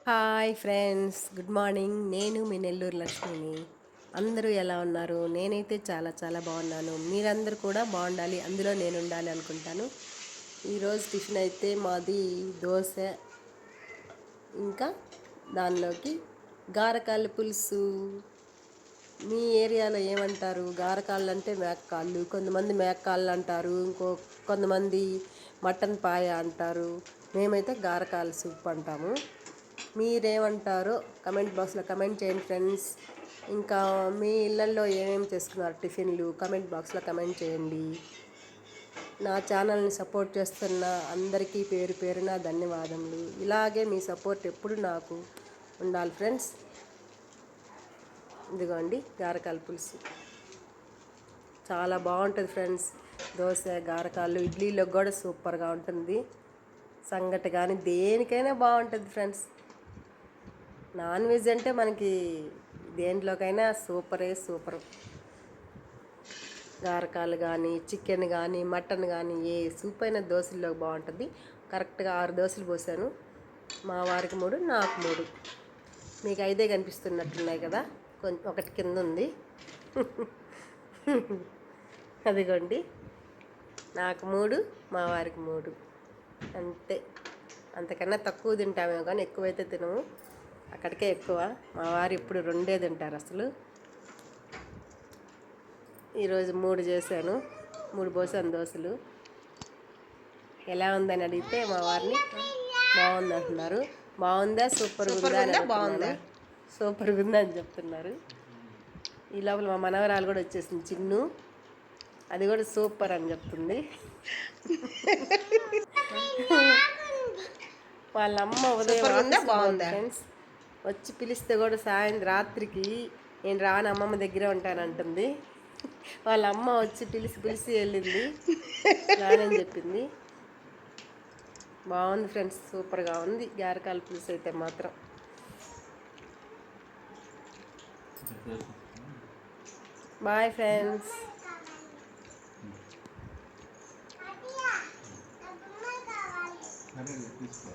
Hi friends, good morning. నేను మీ నెల్లూరు లక్ష్మిని. అందరూ ఎలా ఉన్నారు? నేనైతే చాలా చాలా బాగున్నాను. మీరందరూ కూడా బాగుండాలి, అందులో నేను ఉండాలి అనుకుంటాను. ఈరోజు టిఫిన్ అయితే మాది దోశ, ఇంకా దానిలోకి గారకాళ్ళ పులుసు. మీ ఏరియాలో ఏమంటారు? గారకాళ్ళు అంటే మేకకాళ్ళు, కొంతమంది మేకకాళ్ళు అంటారు, కొంతమంది మటన్ పాయ అంటారు. మేమైతే గారకాళ్ళ సూప్ అంటాము. మీరేమంటారో కమెంట్ బాక్స్లో కమెంట్ చేయండి ఫ్రెండ్స్. ఇంకా మీ ఇళ్ళల్లో ఏమేమి చేసుకున్నారు టిఫిన్లు కమెంట్ బాక్స్లో కమెంట్ చేయండి. నా ఛానల్ని సపోర్ట్ చేస్తున్న అందరికీ పేరు పేరున ధన్యవాదములు. ఇలాగే మీ సపోర్ట్ ఎప్పుడు నాకు ఉండాలి ఫ్రెండ్స్. ఇదిగోండి గారకాల పులుసు చాలా బాగుంటుంది ఫ్రెండ్స్. దోశ, గారకాలు, ఇడ్లీలో కూడా సూపర్గా ఉంటుంది. సంగటి కానీ దేనికైనా బాగుంటుంది ఫ్రెండ్స్. నాన్ వెజ్ అంటే మనకి దేంట్లోకైనా సూపరే సూపరు. గారకాలు కానీ, చికెన్ కానీ, మటన్ కానీ ఏ సూప్ అయినా దోశల్లో బాగుంటుంది. కరెక్ట్గా 6 దోశలు పోసాను. మా వారికి 3, నాకు 3. మీకు 5 కనిపిస్తున్నట్టున్నాయి కదా, కొంచెం ఒకటి కింద ఉంది. అదిగోండి, నాకు 3, మా వారికి 3. అంతే, అంతకన్నా తక్కువ తింటామేమో కానీ ఎక్కువైతే తినము. అక్కడికే ఎక్కువ. మా వారు ఇప్పుడు 2 తింటారు అసలు. ఈరోజు 3 చేశాను, 3 పోసాను దోశలు. ఎలా ఉందని అడిగితే మా వారిని బాగుంది అంటున్నారు. బాగుందా, సూపర్గా ఉందా అని బాగుందా, సూపర్గా ఉందా అని చెప్తున్నారు. ఈ లోపల మా మనవరాలు కూడా వచ్చేసింది, చిన్ను. అది కూడా సూపర్ అని చెప్తుంది. వాళ్ళ అమ్మ ఉదయం బాగుందా ఫ్రెండ్స్ వచ్చి పిలిస్తే కూడా రాత్రికి నేను రాను, అమ్మమ్మ దగ్గరే ఉంటానంటుంది. వాళ్ళ అమ్మ వచ్చి పిలిచి వెళ్ళింది, రానని చెప్పింది. బాగుంది ఫ్రెండ్స్, సూపర్గా ఉంది గారకాల పులుసు అయితే మాత్రం. Bye friends. తీసుకో.